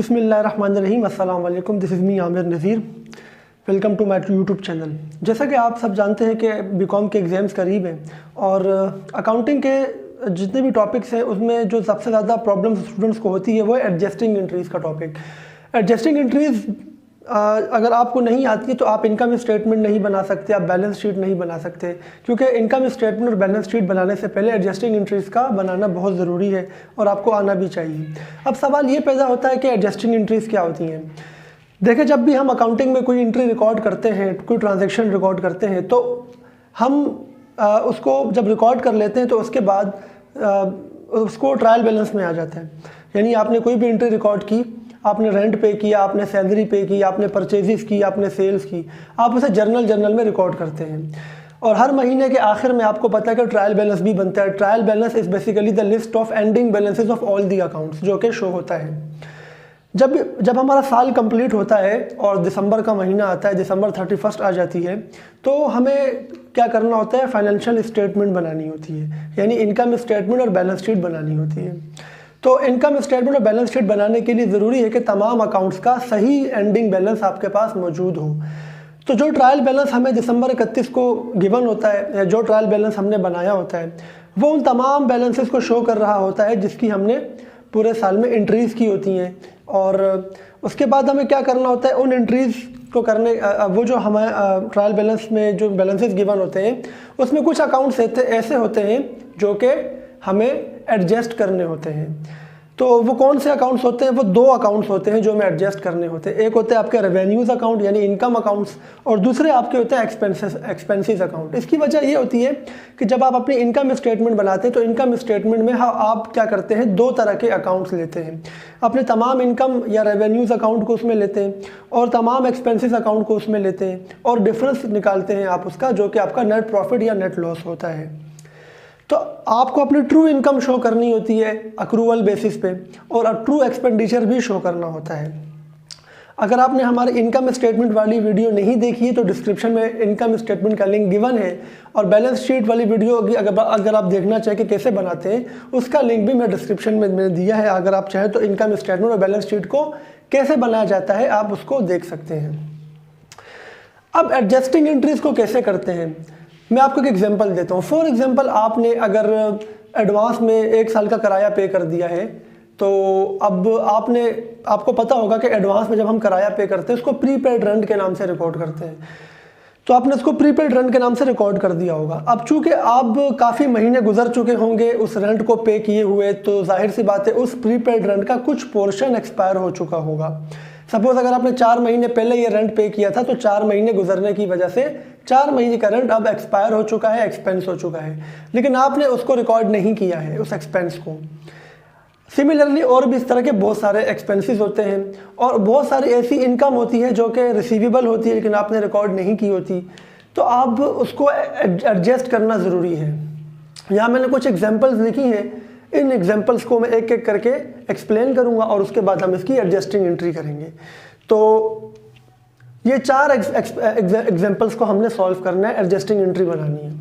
बिस्मिल्लाहिर्रहमानिर्रहीम, अस्सलाम वालेकुम। This is me Aamir Nazir. Welcome to my YouTube channel. जैसा कि आप सब जानते हैं कि बीकॉम के एग्ज़ाम्स करीब हैं और अकाउंटिंग के जितने भी टॉपिक्स हैं उसमें जो सबसे ज़्यादा प्रॉब्लम स्टूडेंट्स को होती है वो है एडजस्टिंग एंट्रीज़ का टॉपिक। एडजस्टिंग एंट्रीज़ अगर आपको नहीं आती है तो आप इनकम स्टेटमेंट नहीं बना सकते, आप बैलेंस शीट नहीं बना सकते, क्योंकि इनकम स्टेटमेंट और बैलेंस शीट बनाने से पहले एडजस्टिंग एंट्रीज़ का बनाना बहुत ज़रूरी है और आपको आना भी चाहिए। अब सवाल ये पैदा होता है कि एडजस्टिंग एंट्रीज़ क्या होती हैं। देखिए, जब भी हम अकाउंटिंग में कोई एंट्री रिकॉर्ड करते हैं, कोई ट्रांजेक्शन रिकॉर्ड करते हैं, तो हम उसको जब रिकॉर्ड कर लेते हैं तो उसके बाद उसको ट्रायल बैलेंस में आ जाता है। यानी आपने कोई भी एंट्री रिकॉर्ड की, आपने रेंट पे किया, आपने सैलरी पे की, आपने परचेजेस की, आपने सेल्स की, आप उसे जर्नल में रिकॉर्ड करते हैं और हर महीने के आखिर में आपको पता है कि ट्रायल बैलेंस भी बनता है। Trial balance is basically the list of ending balances of all the accounts, जो कि शो होता है। जब हमारा साल कंप्लीट होता है और दिसंबर का महीना आता है, दिसंबर 31 आ जाती है, तो हमें क्या करना होता है, फाइनेंशियल स्टेटमेंट बनानी होती है, यानी इनकम स्टेटमेंट और बैलेंस शीट बनानी होती है। तो इनकम स्टेटमेंट और बैलेंस शीट बनाने के लिए ज़रूरी है कि तमाम अकाउंट्स का सही एंडिंग बैलेंस आपके पास मौजूद हो। तो जो ट्रायल बैलेंस हमें दिसंबर 31 को गिवन होता है, या जो ट्रायल बैलेंस हमने बनाया होता है, वो उन तमाम बैलेंसेस को शो कर रहा होता है जिसकी हमने पूरे साल में एंट्रीज़ की होती हैं। और उसके बाद हमें क्या करना होता है, उन एंट्रीज़ को करने वो जो हमें ट्रायल बैलेंस में जो बैलेंसेस गिवन होते हैं उसमें कुछ अकाउंट्स ऐसे होते हैं जो कि हमें एडजस्ट करने होते हैं। तो वो कौन से अकाउंट्स होते हैं? वो दो अकाउंट्स होते हैं जो हमें एडजस्ट करने होते हैं। एक होते हैं आपके रेवेन्यूज़ अकाउंट यानी इनकम अकाउंट्स, और दूसरे आपके होते हैं एक्सपेंसेस अकाउंट। इसकी वजह ये होती है कि जब आप अपनी इनकम स्टेटमेंट बनाते हैं तो इनकम स्टेटमेंट में आप क्या करते हैं, दो तरह के अकाउंट्स लेते हैं। अपने तमाम इनकम या रेवेन्यूज़ अकाउंट को उसमें लेते हैं और तमाम एक्सपेंसेस अकाउंट को उसमें लेते हैं और डिफरेंस निकालते हैं आप उसका, जो कि आपका नेट प्रॉफिट या नेट लॉस होता है। तो आपको अपनी ट्रू इनकम शो करनी होती है अक्रूवल बेसिस पे, और ट्रू एक्सपेंडिचर भी शो करना होता है। अगर आपने हमारे इनकम स्टेटमेंट वाली वीडियो नहीं देखी है तो डिस्क्रिप्शन में इनकम स्टेटमेंट का लिंक गिवन है, और बैलेंस शीट वाली वीडियो अगर आप देखना चाहें कि कैसे बनाते हैं, उसका लिंक भी मैं डिस्क्रिप्शन में मैंने दिया है। अगर आप चाहें तो इनकम स्टेटमेंट और बैलेंस शीट को कैसे बनाया जाता है आप उसको देख सकते हैं। अब एडजस्टिंग एंट्रीज़ को कैसे करते हैं, मैं आपको एक एग्जांपल देता हूँ। फॉर एग्जांपल, आपने अगर एडवांस में 1 साल का किराया पे कर दिया है, तो अब आपको पता होगा कि एडवांस में जब हम किराया पे करते हैं उसको प्रीपेड रेंट के नाम से रिकॉर्ड करते हैं। तो आपने उसको प्रीपेड रेंट के नाम से रिकॉर्ड कर दिया होगा। अब चूंकि आप काफ़ी महीने गुजर चुके होंगे उस रेंट को पे किए हुए, तो जाहिर सी बात है उस प्रीपेड रेंट का कुछ पोर्शन एक्सपायर हो चुका होगा। सपोज अगर आपने 4 महीने पहले ये रेंट पे किया था, तो 4 महीने गुजरने की वजह से 4 महीने का रेंट अब एक्सपायर हो चुका है, एक्सपेंस हो चुका है, लेकिन आपने उसको रिकॉर्ड नहीं किया है उस एक्सपेंस को। सिमिलरली और भी इस तरह के बहुत सारे एक्सपेंसेस होते हैं और बहुत सारी ऐसी इनकम होती है जो कि रिसीवेबल होती है लेकिन आपने रिकॉर्ड नहीं की होती, तो आप उसको एडजस्ट करना ज़रूरी है। यहाँ मैंने कुछ एग्जांपल्स लिखी हैं, इन एग्जांपल्स को मैं एक एक करके एक्सप्लेन करूँगा और उसके बाद हम इसकी एडजस्टिंग एंट्री करेंगे। तो ये 4 एग्जांपल्स को हमने सॉल्व करना है, एडजस्टिंग एंट्री बनानी है।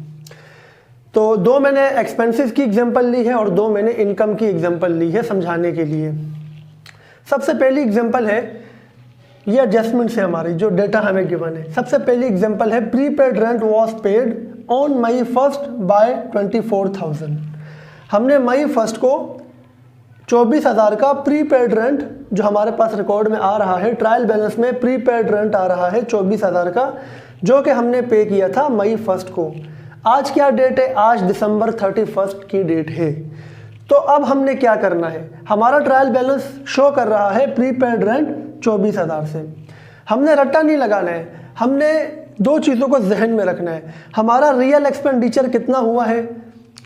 तो 2 मैंने एक्सपेंसेस की एग्जांपल ली है और 2 मैंने इनकम की एग्जांपल ली है समझाने के लिए। सबसे पहली एग्जांपल है, ये एडजस्टमेंट से हमारी जो डेटा हमें गिवन है। सबसे पहली एग्जांपल है, prepaid rent was paid on May 1 by 24,000। हमने मई 1 को 24,000 का प्रीपेड रेंट जो हमारे पास रिकॉर्ड में आ रहा है, ट्रायल बैलेंस में प्रीपेड रेंट आ रहा है 24,000 का, जो कि हमने पे किया था मई 1 को। आज क्या डेट है? आज दिसंबर 31 की डेट है। तो अब हमने क्या करना है, हमारा ट्रायल बैलेंस शो कर रहा है प्रीपेड रेंट 24,000 से। हमने रट्टा नहीं लगाना है, हमने 2 चीज़ों को जहन में रखना है। हमारा रियल एक्सपेंडिचर कितना हुआ है,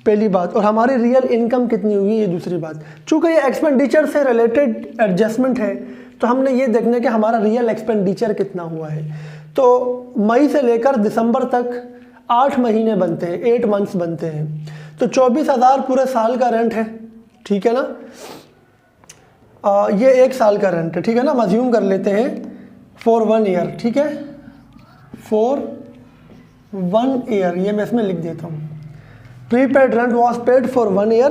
पहली बात, और हमारी रियल इनकम कितनी हुई, ये दूसरी बात। चूँकि ये एक्सपेंडिचर से रिलेटेड एडजस्टमेंट है तो हमने ये देखना है कि हमारा रियल एक्सपेंडिचर कितना हुआ है। तो मई से लेकर दिसंबर तक 8 महीने बनते हैं, 8 मंथ्स बनते हैं। तो 24,000 पूरे साल का रेंट है, ठीक है ना। ये 1 साल का रेंट है, ठीक है ना। हम अज्यूम कर लेते हैं फॉर 1 ईयर, ठीक है, फॉर 1 ईयर, ये मैं इसमें लिख देता हूँ। Prepaid rent was paid for 1 year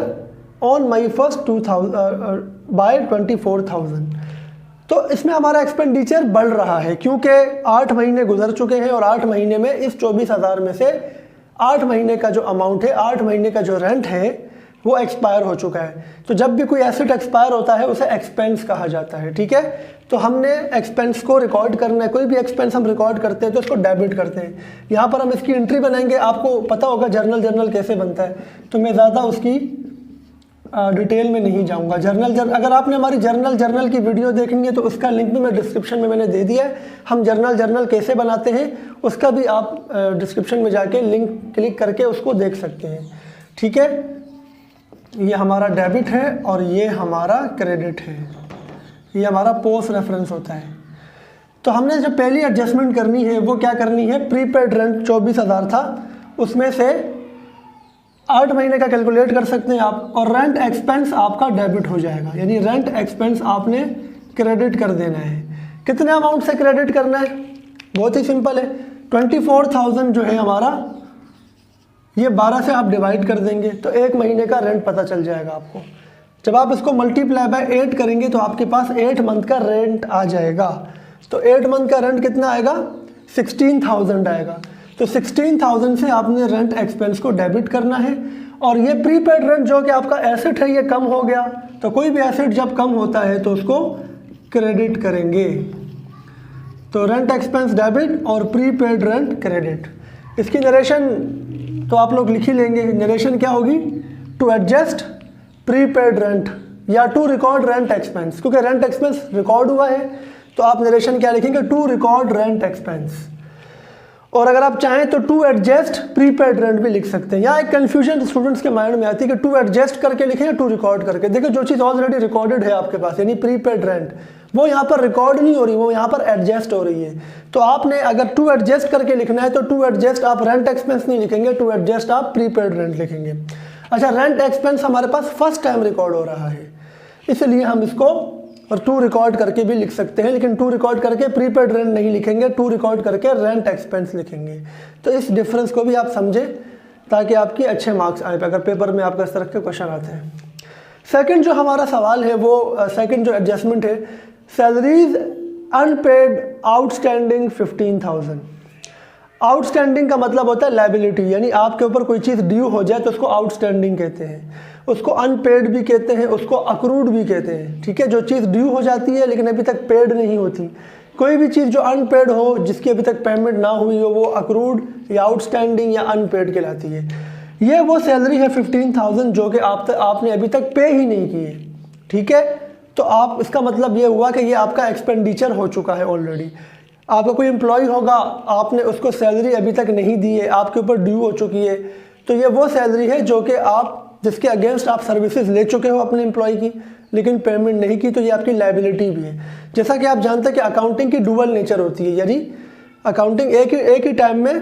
on May 1 by 24,000। तो इसमें हमारा एक्सपेंडिचर बढ़ रहा है क्योंकि 8 महीने गुजर चुके हैं और 8 महीने में इस 24,000 में से 8 महीने का जो अमाउंट है, 8 महीने का जो रेंट है वो एक्सपायर हो चुका है। तो जब भी कोई एसेट एक्सपायर होता है उसे एक्सपेंस कहा जाता है, ठीक है। तो हमने एक्सपेंस को रिकॉर्ड करना है, कोई भी एक्सपेंस हम रिकॉर्ड करते हैं तो उसको डेबिट करते हैं। यहाँ पर हम इसकी एंट्री बनाएंगे, आपको पता होगा जर्नल कैसे बनता है, तो मैं ज़्यादा उसकी डिटेल में नहीं जाऊंगा। अगर आपने हमारी जर्नल की वीडियो देखनी है तो उसका लिंक भी मैं डिस्क्रिप्शन में मैंने दे दिया है। हम जर्नल कैसे बनाते हैं उसका भी आप डिस्क्रिप्शन में जाके लिंक क्लिक करके उसको देख सकते हैं, ठीक है। ये हमारा डेबिट है और ये हमारा क्रेडिट है, ये हमारा पोस्ट रेफरेंस होता है। तो हमने जो पहली एडजस्टमेंट करनी है वो क्या करनी है, प्रीपेड रेंट 24,000 था, उसमें से 8 महीने का कैलकुलेट कर सकते हैं आप, और रेंट एक्सपेंस आपका डेबिट हो जाएगा, यानी रेंट एक्सपेंस आपने क्रेडिट कर देना है। कितने अमाउंट से क्रेडिट करना है, बहुत ही सिंपल है। 24,000 जो है हमारा, ये 12 से आप डिवाइड कर देंगे तो 1 महीने का रेंट पता चल जाएगा आपको। जब आप इसको मल्टीप्लाई बाय 8 करेंगे तो आपके पास 8 मंथ का रेंट आ जाएगा। तो 8 मंथ का रेंट कितना आएगा, 16,000 आएगा। तो 16,000 से आपने रेंट एक्सपेंस को डेबिट करना है। और ये प्रीपेड रेंट जो कि आपका एसेट है ये कम हो गया, तो कोई भी एसेट जब कम होता है तो उसको क्रेडिट करेंगे। तो रेंट एक्सपेंस डेबिट और प्रीपेड रेंट क्रेडिट। इसकी नरेशन तो आप लोग लिख ही लेंगे। नरेशन क्या होगी, टू एडजस्ट प्रीपेड रेंट या टू रिकॉर्ड रेंट एक्सपेंस, क्योंकि रेंट एक्सपेंस रिकॉर्ड हुआ है तो आप नरेशन क्या लिखेंगे, टू रिकॉर्ड रेंट एक्सपेंस। और अगर आप चाहें तो टू एडजस्ट प्रीपेड रेंट भी लिख सकते हैं। यहाँ एक कन्फ्यूजन स्टूडेंट्स के माइंड में आती है कि टू एडजस्ट करके लिखें या टू रिकॉर्ड करके। देखिए जो चीज़ ऑलरेडी रिकॉर्डेड है आपके पास, यानी प्रीपेड रेंट, वो यहाँ पर रिकॉर्ड नहीं हो रही, वो यहाँ पर एडजस्ट हो रही है। तो आपने अगर टू एडजस्ट करके लिखना है तो टू एडजस्ट आप रेंट एक्सपेंस नहीं लिखेंगे, टू एडजस्ट आप प्रीपेड रेंट लिखेंगे। अच्छा, रेंट एक्सपेंस हमारे पास फर्स्ट टाइम रिकॉर्ड हो रहा है, इसलिए हम इसको और टू रिकॉर्ड करके भी लिख सकते हैं, लेकिन टू रिकॉर्ड करके प्रीपेड रेंट नहीं लिखेंगे, टू रिकॉर्ड करके रेंट एक्सपेंस लिखेंगे। तो इस डिफरेंस को भी आप समझें ताकि आपके अच्छे मार्क्स आए अगर पेपर में आपका इस तरह के क्वेश्चन आते हैं। सेकंड जो हमारा सवाल है वो सेकंड जो एडजस्टमेंट है, सैलरीज अनपेड आउटस्टैंडिंग 15,000। आउटस्टैंडिंग का मतलब होता है लायबिलिटी, यानी आपके ऊपर कोई चीज़ ड्यू हो जाए तो उसको आउटस्टैंडिंग कहते हैं, उसको अनपेड भी कहते हैं, उसको अक्रूड भी कहते हैं, ठीक है। जो चीज़ ड्यू हो जाती है लेकिन अभी तक पेड नहीं होती, कोई भी चीज़ जो अनपेड हो, जिसकी अभी तक पेमेंट ना हुई हो, वो अक्रूड या आउटस्टैंडिंग या अनपेड कहलाती है। ये वो सैलरी है 15,000 जो कि आपने अभी तक पे ही नहीं की है, ठीक है। तो आप, इसका मतलब ये हुआ कि ये आपका एक्सपेंडिचर हो चुका है ऑलरेडी। आपका कोई एम्प्लॉय होगा, आपने उसको सैलरी अभी तक नहीं दी है, आपके ऊपर ड्यू हो चुकी है, तो ये वो सैलरी है जो कि आप, जिसके अगेंस्ट आप सर्विसेज ले चुके हो अपने एम्प्लॉय की, लेकिन पेमेंट नहीं की, तो ये आपकी लायबिलिटी भी है। जैसा कि आप जानते हैं कि अकाउंटिंग की डुअल नेचर होती है, यानी अकाउंटिंग एक ही टाइम में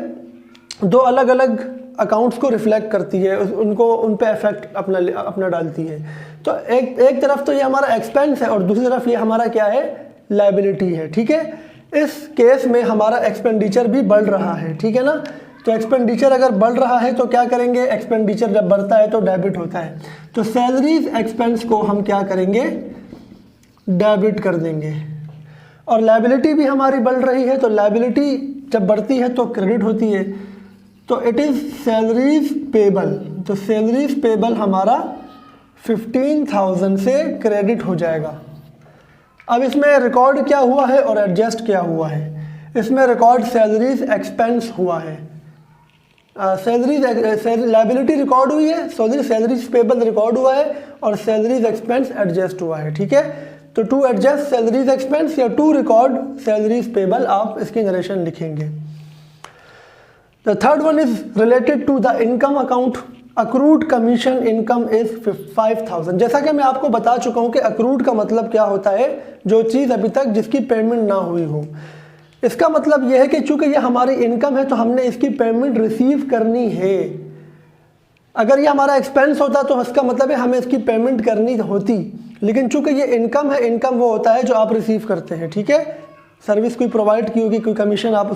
दो अलग अलग अकाउंट्स को रिफ्लेक्ट करती है, उनको उन पे इफेक्ट अपना डालती है। तो एक तरफ तो ये हमारा एक्सपेंस है और दूसरी तरफ ये हमारा क्या है, लायबिलिटी है, ठीक है। इस केस में हमारा एक्सपेंडिचर भी बढ़ रहा है, ठीक है ना। तो एक्सपेंडिचर अगर बढ़ रहा है तो क्या करेंगे, एक्सपेंडिचर जब बढ़ता है तो डेबिट होता है, तो सैलरीज एक्सपेंस को हम क्या करेंगे, डेबिट कर देंगे। और लायबिलिटी भी हमारी बढ़ रही है, तो लायबिलिटी जब बढ़ती है तो क्रेडिट होती है, तो इट इज़ सैलरीज पेबल। तो सैलरीज पेबल हमारा 15,000 से क्रेडिट हो जाएगा। अब इसमें रिकॉर्ड क्या हुआ है और एडजस्ट क्या हुआ है, इसमें रिकॉर्ड सैलरीज एक्सपेंस हुआ है, लायबिलिटी रिकॉर्ड हुई है, सैलरीज पेबल रिकॉर्ड हुआ है और सैलरीज एक्सपेंस एडजस्ट हुआ है, ठीक है। तो टू एडजस्ट सैलरीज एक्सपेंस या टू रिकॉर्ड सैलरीज पेबल आप इसकी नरेशन लिखेंगे। The third one is related to the income account. Accrued commission income is 5,000। जैसा कि मैं आपको बता चुका हूं कि अक्रूड का मतलब क्या होता है, जो चीज़ अभी तक जिसकी पेमेंट ना हुई हो। इसका मतलब यह है कि चूंकि ये हमारी इनकम है तो हमने इसकी पेमेंट रिसीव करनी है। अगर ये हमारा एक्सपेंस होता तो इसका मतलब है हमें इसकी पेमेंट करनी होती, लेकिन चूंकि ये इनकम है, इनकम वो होता है जो आप रिसीव करते हैं, ठीक है। सर्विस कोई प्रोवाइड की होगी, कोई कमीशन आप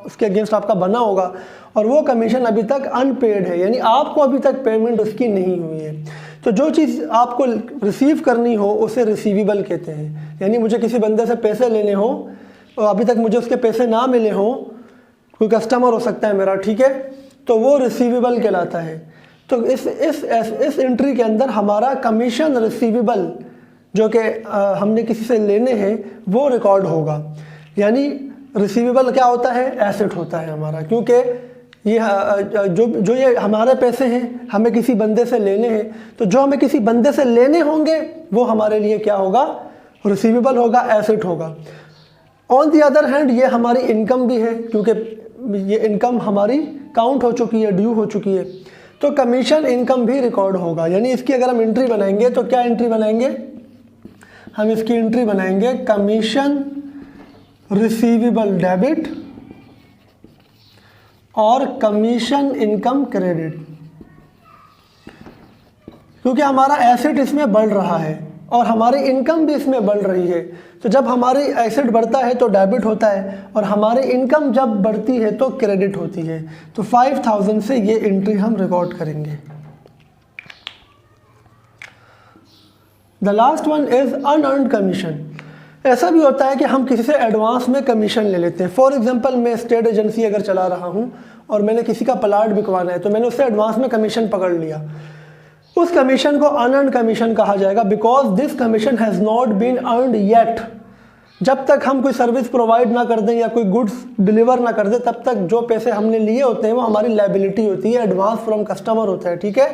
उसके अगेंस्ट आपका बना होगा और वो कमीशन अभी तक अनपेड है, यानी आपको अभी तक पेमेंट उसकी नहीं हुई है। तो जो चीज़ आपको रिसीव करनी हो उसे रिसीवेबल कहते हैं। यानी मुझे किसी बंदे से पैसे लेने हो और अभी तक मुझे उसके पैसे ना मिले हों, कोई कस्टमर हो सकता है मेरा, ठीक है, तो वो रिसीवेबल कहलाता है। तो इस एंट्री के अंदर हमारा कमीशन रिसीवेबल जो कि हमने किसी से लेने हैं वो रिकॉर्ड होगा। यानी रिसीवेबल क्या होता है, एसेट होता है हमारा, क्योंकि ये जो ये हमारे पैसे हैं हमें किसी बंदे से लेने हैं, तो जो हमें किसी बंदे से लेने होंगे वो हमारे लिए क्या होगा, रिसीवेबल होगा, एसेट होगा। ऑन दी अदर हैंड ये हमारी इनकम भी है, क्योंकि ये इनकम हमारी काउंट हो चुकी है, ड्यू हो चुकी है, तो कमीशन इनकम भी रिकॉर्ड होगा। यानी इसकी अगर हम एंट्री बनाएंगे तो क्या एंट्री बनाएंगे, हम इसकी एंट्री बनाएंगे कमीशन रिसीवेबल डेबिट और कमीशन इनकम क्रेडिट, क्योंकि हमारा एसेट इसमें बढ़ रहा है और हमारी इनकम भी इसमें बढ़ रही है। तो जब हमारी एसेट बढ़ता है तो डेबिट होता है और हमारी इनकम जब बढ़ती है तो क्रेडिट होती है। तो 5000 से ये एंट्री हम रिकॉर्ड करेंगे। The last one is unearned commission. ऐसा भी होता है कि हम किसी से एडवांस में कमीशन ले लेते हैं। फॉर एग्जांपल मैं स्टेट एजेंसी अगर चला रहा हूँ और मैंने किसी का प्लाट बिकवाना है, तो मैंने उससे एडवांस में कमीशन पकड़ लिया, उस कमीशन को अनअर्न्ड कमीशन कहा जाएगा, because this commission has not been earned yet. जब तक हम कोई सर्विस प्रोवाइड ना कर दें या कोई गुड्स डिलीवर ना कर दें, तब तक जो पैसे हमने लिए होते हैं वो हमारी लायबिलिटी होती है, एडवांस फ्रॉम कस्टमर होता है, ठीक है।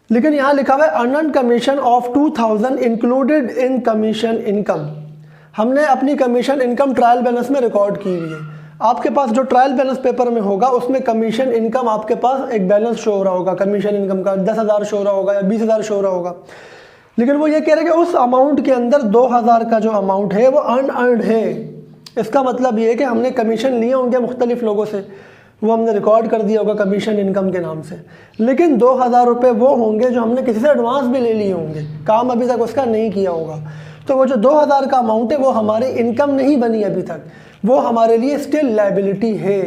लेकिन यहाँ लिखा हुआ है unearned commission of 2000 included in commission income. हमने अपनी कमीशन इनकम ट्रायल बैलेंस में रिकॉर्ड की हुई है। आपके पास जो ट्रायल बैलेंस पेपर में होगा उसमें कमीशन इनकम आपके पास एक बैलेंस शो हो रहा होगा, कमीशन इनकम का 10,000 शो हो रहा होगा या 20,000 शो हो रहा होगा। लेकिन वो ये कह रहे हैं कि उस अमाउंट के अंदर 2,000 का जो अमाउंट है वो अनअर्न्ड है। इसका मतलब ये है कि हमने कमीशन लिए होंगे मुख्तलिफ लोगों से, वो हमने रिकॉर्ड कर दिया होगा कमीशन इनकम के नाम से, लेकिन 2,000 रुपये वो होंगे जो हमने किसी से एडवांस भी ले लिए होंगे, काम अभी तक उसका नहीं किया होगा। तो वो जो 2,000 का अमाउंट है वो हमारी इनकम नहीं बनी अभी तक, वो हमारे लिए स्टिल लायबिलिटी है।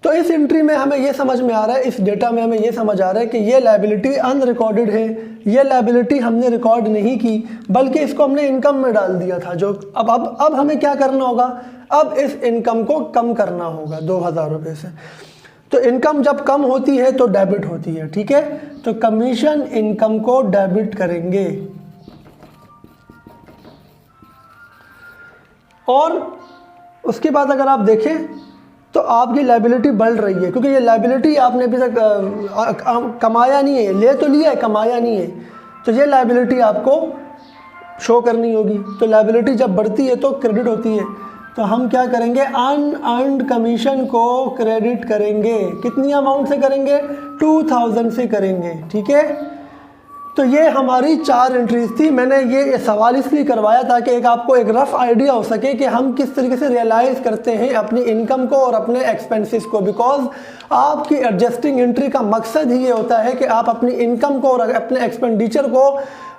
तो इस एंट्री में हमें ये समझ में आ रहा है, इस डेटा में हमें ये समझ आ रहा है कि ये लायबिलिटी अनरिकॉर्डेड है, ये लायबिलिटी हमने रिकॉर्ड नहीं की बल्कि इसको हमने इनकम में डाल दिया था। जो अब हमें क्या करना होगा, अब इस इनकम को कम करना होगा 2,000 रुपये से। तो इनकम जब कम होती है तो डेबिट होती है, ठीक है। तो कमीशन इनकम को डेबिट करेंगे और उसके बाद अगर आप देखें तो आपकी लायबिलिटी बढ़ रही है, क्योंकि ये लायबिलिटी आपने अभी तक कमाया नहीं है, ले तो लिया है, कमाया नहीं है, तो ये लायबिलिटी आपको शो करनी होगी। तो लायबिलिटी जब बढ़ती है तो क्रेडिट होती है, तो हम क्या करेंगे, अनअर्न्ड कमीशन को क्रेडिट करेंगे। कितनी अमाउंट से करेंगे, 2000 से करेंगे, ठीक है। तो ये हमारी 4 एंट्रीज थी। मैंने ये सवाल इसलिए करवाया ताकि आपको एक रफ़ आइडिया हो सके कि हम किस तरीके से रियलाइज़ करते हैं अपनी इनकम को और अपने एक्सपेंसेस को। बिकॉज आपकी एडजस्टिंग एंट्री का मकसद ही ये होता है कि आप अपनी इनकम को और अपने एक्सपेंडिचर को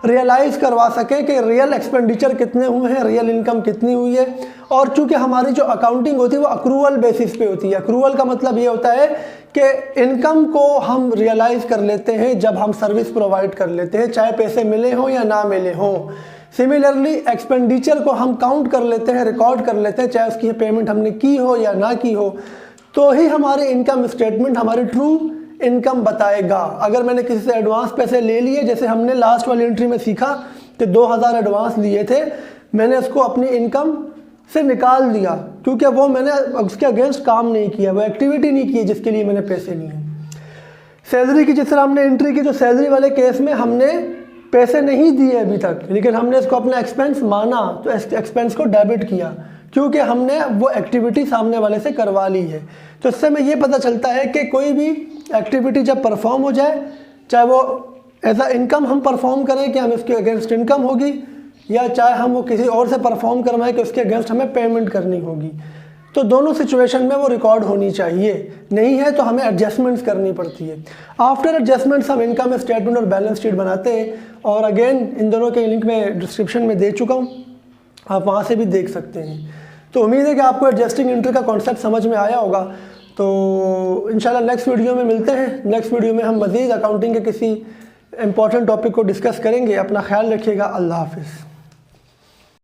रियलाइज़ करवा सकें कि रियल एक्सपेंडिचर कितने हुए हैं, रियल इनकम कितनी हुई है। और चूँकि हमारी जो अकाउंटिंग होती है वो अक्रूवल बेसिस पे होती है। अक्रूवल का मतलब ये होता है कि इनकम को हम रियलाइज़ कर लेते हैं जब हम सर्विस प्रोवाइड कर लेते हैं, चाहे पैसे मिले हों या ना मिले हों। सिमिलरली एक्सपेंडिचर को हम काउंट कर लेते हैं, रिकॉर्ड कर लेते हैं, चाहे उसकी पेमेंट हमने की हो या ना की हो, तो ही हमारी इनकम स्टेटमेंट हमारी ट्रू इनकम बताएगा। अगर मैंने किसी से एडवांस पैसे ले लिए, जैसे हमने लास्ट वाली एंट्री में सीखा कि 2000 एडवांस लिए थे, मैंने उसको अपनी इनकम से निकाल दिया क्योंकि वो मैंने उसके अगेंस्ट काम नहीं किया, वो एक्टिविटी नहीं की जिसके लिए मैंने पैसे लिए। सैलरी की जिस तरह हमने एंट्री की, तो सैलरी वाले केस में हमने पैसे नहीं दिए अभी तक, लेकिन हमने इसको अपना एक्सपेंस माना, तो एक्सपेंस को डेबिट किया क्योंकि हमने वो एक्टिविटी सामने वाले से करवा ली है। तो इससे हमें ये पता चलता है कि कोई भी एक्टिविटी जब परफॉर्म हो जाए, चाहे वो एज अ इनकम हम परफॉर्म करें कि हम इसके अगेंस्ट इनकम होगी, या चाहे हम वो किसी और से परफॉर्म करवाएं कि उसके अगेंस्ट हमें पेमेंट करनी होगी, तो दोनों सिचुएशन में वो रिकॉर्ड होनी चाहिए। नहीं है तो हमें एडजस्टमेंट्स करनी पड़ती है। आफ्टर एडजस्टमेंट्स हम इनकम स्टेटमेंट और बैलेंस शीट बनाते हैं, और अगेन इन दोनों के लिंक में डिस्क्रिप्शन में दे चुका हूँ, आप वहाँ से भी देख सकते हैं। तो उम्मीद है कि आपको एडजस्टिंग एंट्री का कॉन्सेप्ट समझ में आया होगा। तो इंशाल्लाह नेक्स्ट वीडियो में मिलते हैं। नेक्स्ट वीडियो में हम मज़ीद अकाउंटिंग के किसी इम्पॉर्टेंट टॉपिक को डिस्कस करेंगे। अपना ख्याल रखिएगा। अल्लाह हाफिज़।